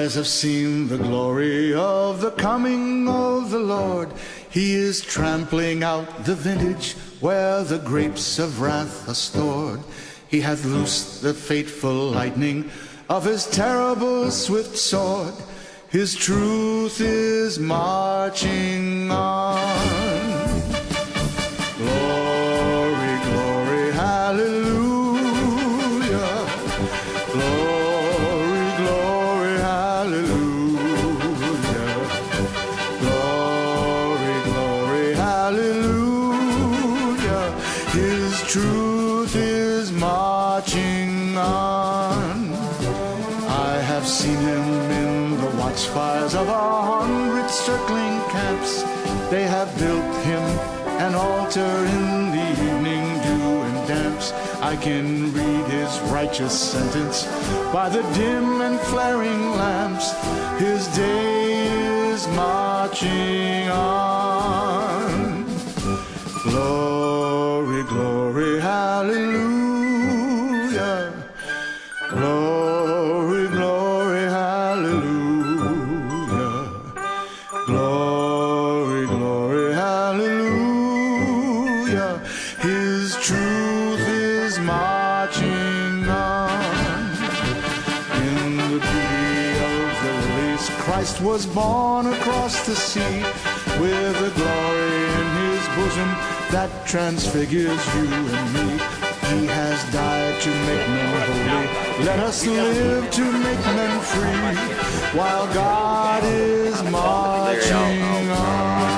eyes have seen the glory of the coming of the Lord. He is trampling out the vintage where the grapes of wrath are stored. He hath loosed the fateful lightning of his terrible swift sword. His truth is marching on. Glory, glory, hallelujah. Glory, glory, hallelujah. Glory, glory, hallelujah. His truth is marching on. I have seen him in the watchfires of 100 circling camps. They have built him an altar in the evening dew and damps. I can read his righteous sentence by the dim and flaring lamps. His day is marching on. Glory, glory, hallelujah. Glory, glory, hallelujah. Glory, glory, hallelujah. His truth is marching on. In the beauty of the release, Christ was born across the sea with a glory in his bosom that transfigures you and me. He has died to make men holy. Let us live to make men free while God is marching on.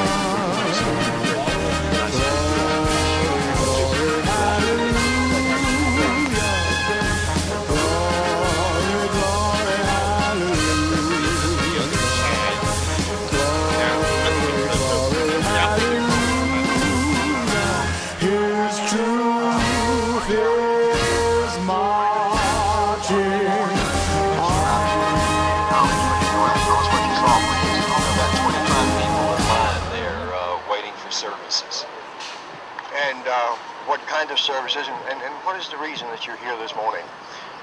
What kind of services, and what is the reason that you're here this morning?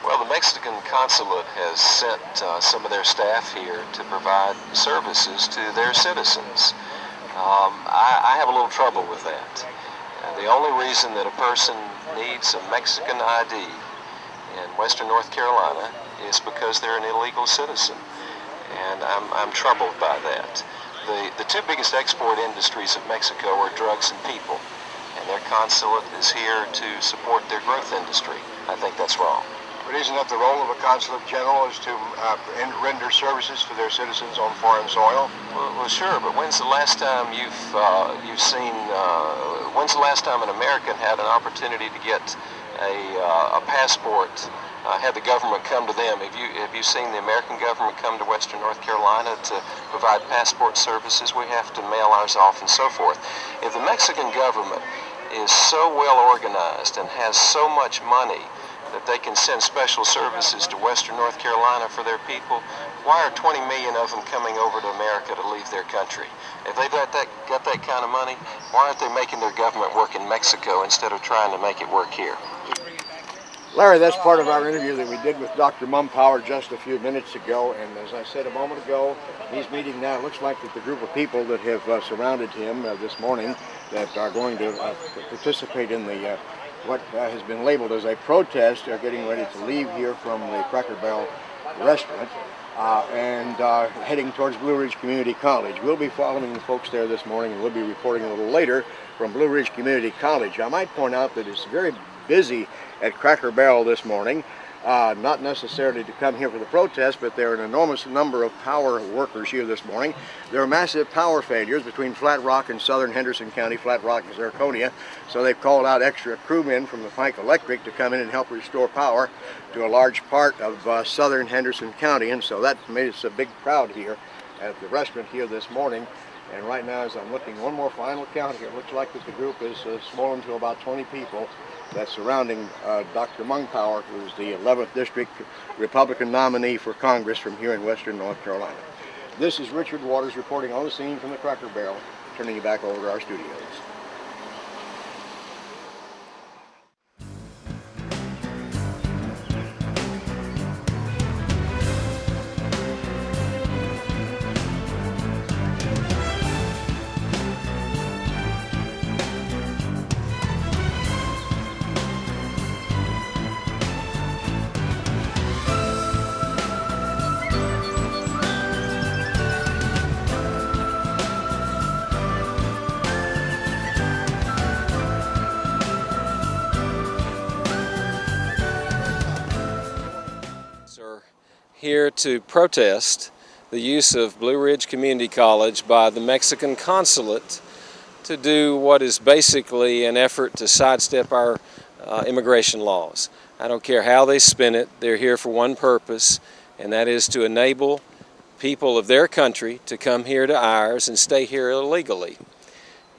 Well, the Mexican Consulate has sent some of their staff here to provide services to their citizens. I have a little trouble with that. The only reason that a person needs a Mexican ID in Western North Carolina is because they're an illegal citizen, and I'm troubled by that. The two biggest export industries of Mexico are drugs and people. And their consulate is here to support their growth industry. I think that's wrong. But isn't that the role of a consulate general, is to render services to their citizens on foreign soil? Well, sure, but when's the last time you've seen? When's the last time an American had an opportunity to get a passport? Had the government come to them? Have you seen the American government come to Western North Carolina to provide passport services? We have to mail ours off and so forth. If the Mexican government is so well organized and has so much money that they can send special services to Western North Carolina for their people, why are 20 million of them coming over to America to leave their country? If they've got that kind of money, why aren't they making their government work in Mexico instead of trying to make it work here? Larry, that's part of our interview that we did with Dr. Mumpower just a few minutes ago, and as I said a moment ago, he's meeting now. It looks like that the group of people that have surrounded him this morning that are going to participate in the what has been labeled as a protest are getting ready to leave here from the Cracker Barrel restaurant and heading towards Blue Ridge Community College. We'll be following the folks there this morning, and we'll be reporting a little later from Blue Ridge Community College. I might point out that it's very busy at Cracker Barrel this morning, not necessarily to come here for the protest, but there are an enormous number of power workers here this morning. There are massive power failures between Flat Rock and southern Henderson County, Flat Rock and Zirconia, so they've called out extra crewmen from the Pike Electric to come in and help restore power to a large part of southern Henderson County, and so that made us a big crowd here at the restaurant here this morning. And right now, as I'm looking, one more final count here, it looks like that the group is swollen to about 20 people that's surrounding Dr. Mumpower, who's the 11th District Republican nominee for Congress from here in Western North Carolina. This is Richard Waters reporting on the scene from the Cracker Barrel, turning you back over to our studios. here to protest the use of Blue Ridge Community College by the Mexican Consulate to do what is basically an effort to sidestep our immigration laws. I don't care how they spin it, they're here for one purpose, and that is to enable people of their country to come here to ours and stay here illegally.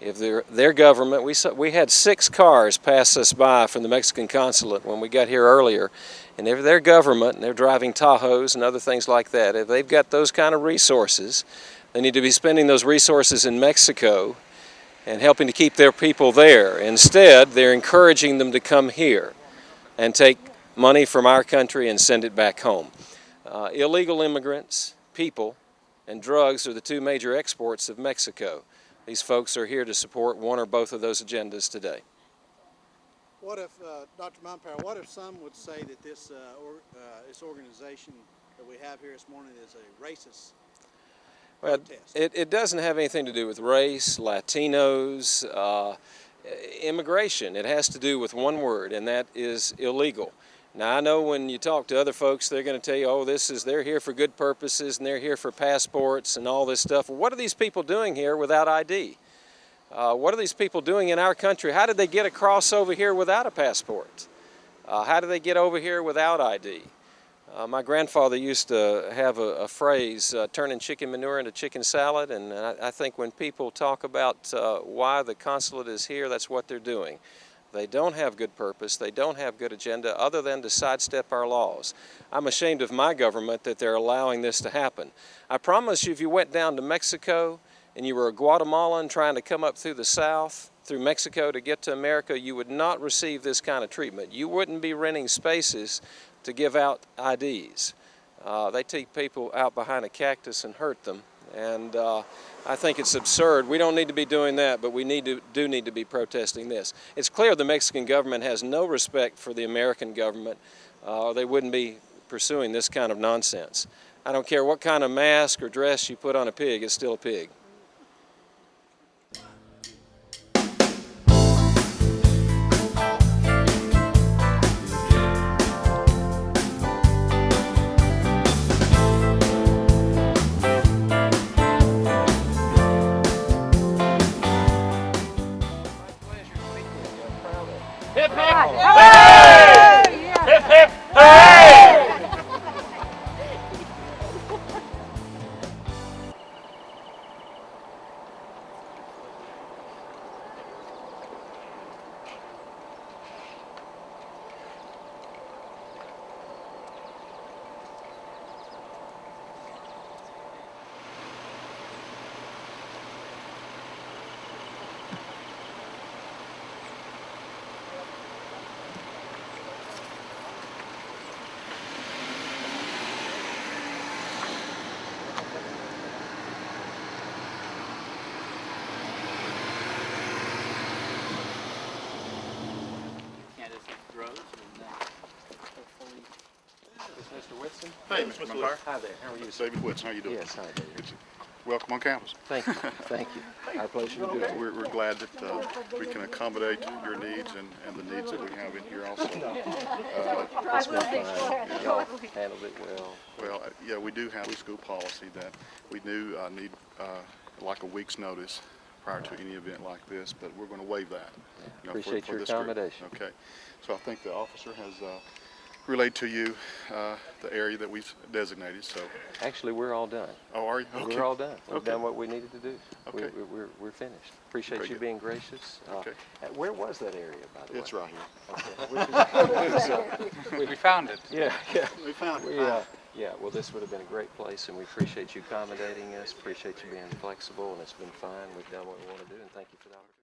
If their government, we had 6 cars pass us by from the Mexican Consulate when we got here earlier, and if their government, and they're driving Tahoes and other things like that, if they've got those kind of resources, they need to be spending those resources in Mexico and helping to keep their people there. Instead, they're encouraging them to come here and take money from our country and send it back home. Illegal immigrants, people, and drugs are the 2 major exports of Mexico. These folks are here to support one or both of those agendas today. What if, Dr. Mumpower, what if some would say that this organization that we have here this morning is a racist protest? It doesn't have anything to do with race, Latinos, immigration. It has to do with one word, and that is illegal. Now, I know when you talk to other folks, they're going to tell you, oh, they're here for good purposes, and they're here for passports and all this stuff. Well, what are these people doing here without ID? What are these people doing in our country? How did they get across over here without a passport? How did they get over here without ID? My grandfather used to have a phrase, turning chicken manure into chicken salad, and I think when people talk about why the consulate is here, that's what they're doing. They don't have good purpose, they don't have good agenda other than to sidestep our laws. I'm ashamed of my government that they're allowing this to happen. I promise you, if you went down to Mexico and you were a Guatemalan trying to come up through the south, through Mexico to get to America, you would not receive this kind of treatment. You wouldn't be renting spaces to give out IDs. They take people out behind a cactus and hurt them, and I think it's absurd. We don't need to be doing that, but we do need to be protesting this. It's clear the Mexican government has no respect for the American government, or they wouldn't be pursuing this kind of nonsense. I don't care what kind of mask or dress you put on a pig, it's still a pig. Hip hip! Hey! Hip hip! Hey! Mr. Whitson? Hey, Mr. Mumpower. Hi there. How are you? David Whitson. How you doing? Yes, hi, David. Good to- Welcome on campus. Thank you. Thank you. Our pleasure to do it. We're glad that we can accommodate your needs and the needs that we have in here also. It's been fine. Y'all handled it well. Well, yeah, we do have a school policy that we do need like a week's notice prior to any event like this, but we're going to waive that. Appreciate your this group. accommodation. Okay. So I think the officer has relayed to you the area that we've designated. So Actually, we're all done. Oh, are you? Okay. We're all done. We've Okay. done what we needed to do. Okay. We're finished. Appreciate Very you good. being gracious. Okay. Where was that area, by the way? It's right here. Okay. We found it. Yeah, yeah. We found it. Yeah, well, this would have been a great place, and we appreciate you accommodating us, appreciate you being flexible, and it's been fine. We've done what we want to do, and thank you for the opportunity.